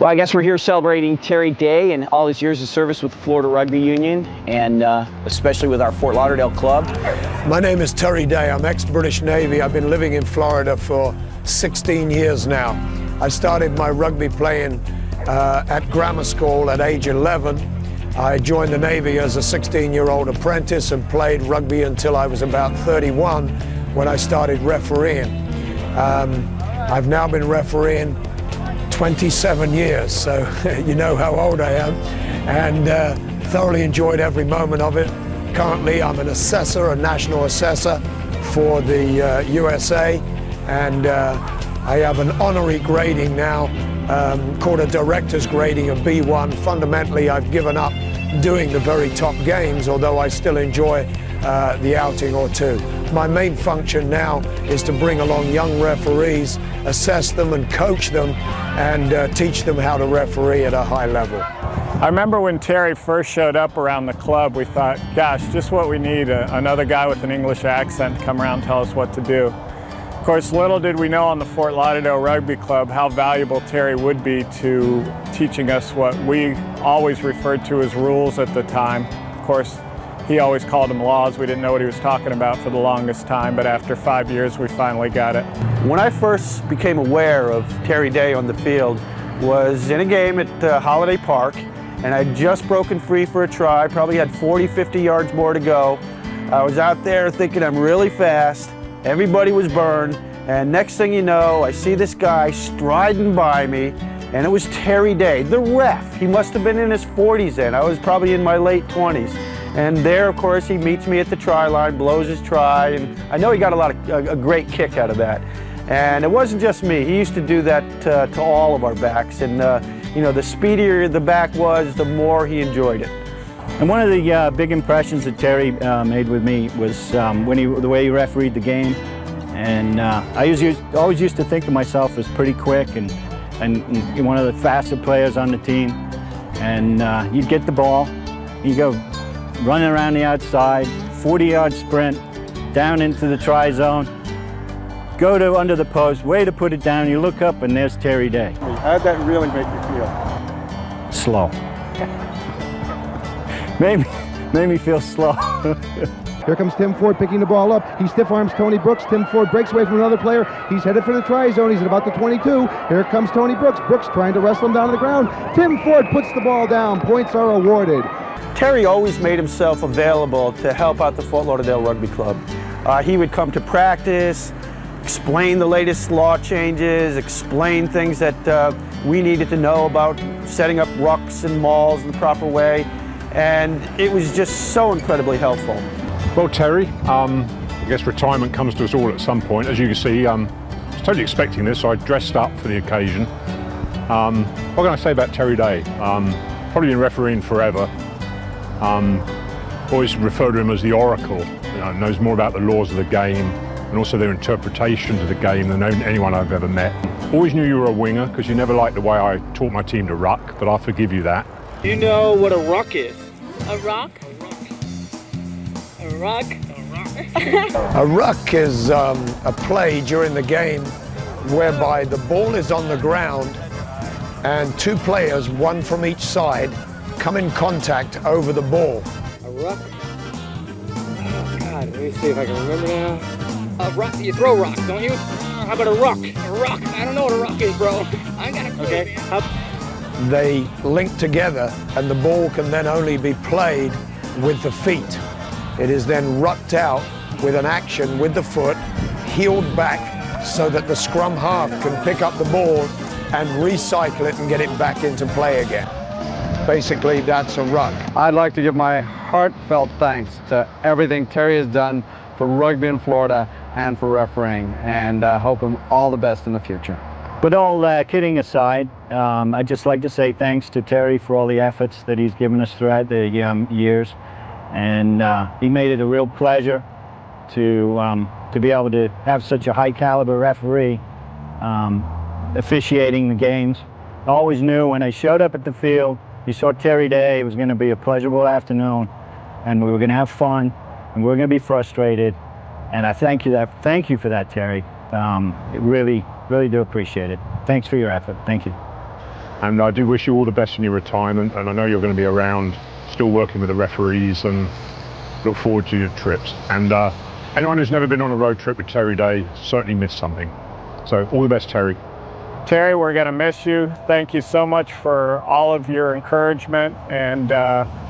Well, I guess we're here celebrating Terry Day and all his years of service with the Florida Rugby Union, and especially with our Fort Lauderdale club. My name is Terry Day. I'm ex-British Navy. I've been living in Florida for 16 years now. I started my rugby playing at grammar school at age 11. I joined the Navy as a 16-year-old apprentice and played rugby until I was about 31 when I started refereeing. I've now been refereeing 27 years, so you know how old I am, and thoroughly enjoyed every moment of it. Currently, I'm an assessor, a national assessor for the USA, and I have an honorary grading now called a director's grading of B1. Fundamentally, I've given up doing the very top games, although I still enjoy the outing or two. My main function now is to bring along young referees, assess them and coach them, and teach them how to referee at a high level. I remember when Terry first showed up around the club, we thought, gosh, just what we need, another guy with an English accent to come around and tell us what to do. Of course, little did we know on the Fort Lauderdale Rugby Club how valuable Terry would be to teaching us what we always referred to as rules at the time. Of course, he always called them laws. We didn't know what he was talking about for the longest time, but after 5 years, we finally got it. When I first became aware of Terry Day on the field was in a game at Holiday Park, and I'd just broken free for a try, probably had 40, 50 yards more to go. I was out there thinking I'm really fast. Everybody was burned, and next thing you know, I see this guy striding by me, and it was Terry Day, the ref. He must have been in his 40s then. I was probably in my late 20s. And there, of course, he meets me at the try line, blows his try, and I know he got a great kick out of that. And it wasn't just me. He used to do that to all of our backs, and you know, the speedier the back was, the more he enjoyed it. And one of the big impressions that Terry made with me was the way he refereed the game. And I always used to think of myself as pretty quick and one of the faster players on the team. And you'd get the ball, you go running around the outside, 40-yard sprint, down into the try zone, go to under the post, way to put it down, you look up and there's Terry Day. How did that really make you feel? Slow. made me feel slow. Here comes Tim Ford picking the ball up. He stiff arms Tony Brooks. Tim Ford breaks away from another player. He's headed for the try zone. He's at about the 22. Here comes Tony Brooks. Brooks trying to wrestle him down to the ground. Tim Ford puts the ball down. Points are awarded. Terry always made himself available to help out the Fort Lauderdale Rugby Club. He would come to practice, explain the latest law changes, explain things that we needed to know about setting up rucks and mauls in the proper way, and it was just so incredibly helpful. Well, Terry, I guess retirement comes to us all at some point. As you can see, I was totally expecting this, so I dressed up for the occasion. What can I say about Terry Day? Probably been refereeing forever. Always refer to him as the Oracle. You know, knows more about the laws of the game and also their interpretation of the game than anyone I've ever met. Always knew you were a winger because you never liked the way I taught my team to ruck, but I'll forgive you that. Do you know what a ruck is? A rock? A ruck? A ruck is a play during the game whereby the ball is on the ground and two players, one from each side, come in contact over the ball. A ruck? Oh God, let me see if I can remember now. A ruck, you throw rocks, don't you? How about a ruck? A ruck, I don't know what a ruck is, bro. I got a clue, Okay. man. They link together and the ball can then only be played with the feet. It is then rucked out with an action with the foot, heeled back so that the scrum half can pick up the ball and recycle it and get it back into play again. Basically, that's a ruck. I'd like to give my heartfelt thanks to everything Terry has done for rugby in Florida and for refereeing, and hope him all the best in the future. But all kidding aside, I'd just like to say thanks to Terry for all the efforts that he's given us throughout the years. And he made it a real pleasure to be able to have such a high caliber referee officiating the games. I always knew when I showed up at the field, you saw Terry Day, it was going to be a pleasurable afternoon, and we were going to have fun, and we were going to be frustrated. And I thank you for that, Terry. Really do appreciate it. Thanks for your effort. Thank you. And I do wish you all the best in your retirement, and I know you're going to be around still working with the referees, and look forward to your trips. And anyone who's never been on a road trip with Terry Day certainly missed something. So all the best, Terry. Terry, we're going to miss you. Thank you so much for all of your encouragement and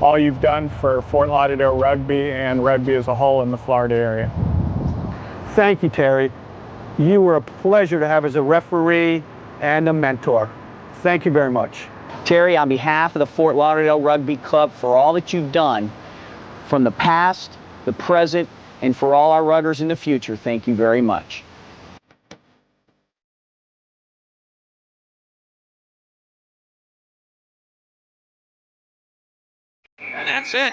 all you've done for Fort Lauderdale rugby and rugby as a whole in the Florida area. Thank you, Terry. You were a pleasure to have as a referee and a mentor. Thank you very much. Terry, on behalf of the Fort Lauderdale Rugby Club, for all that you've done from the past, the present, and for all our ruggers in the future, thank you very much. And that's it.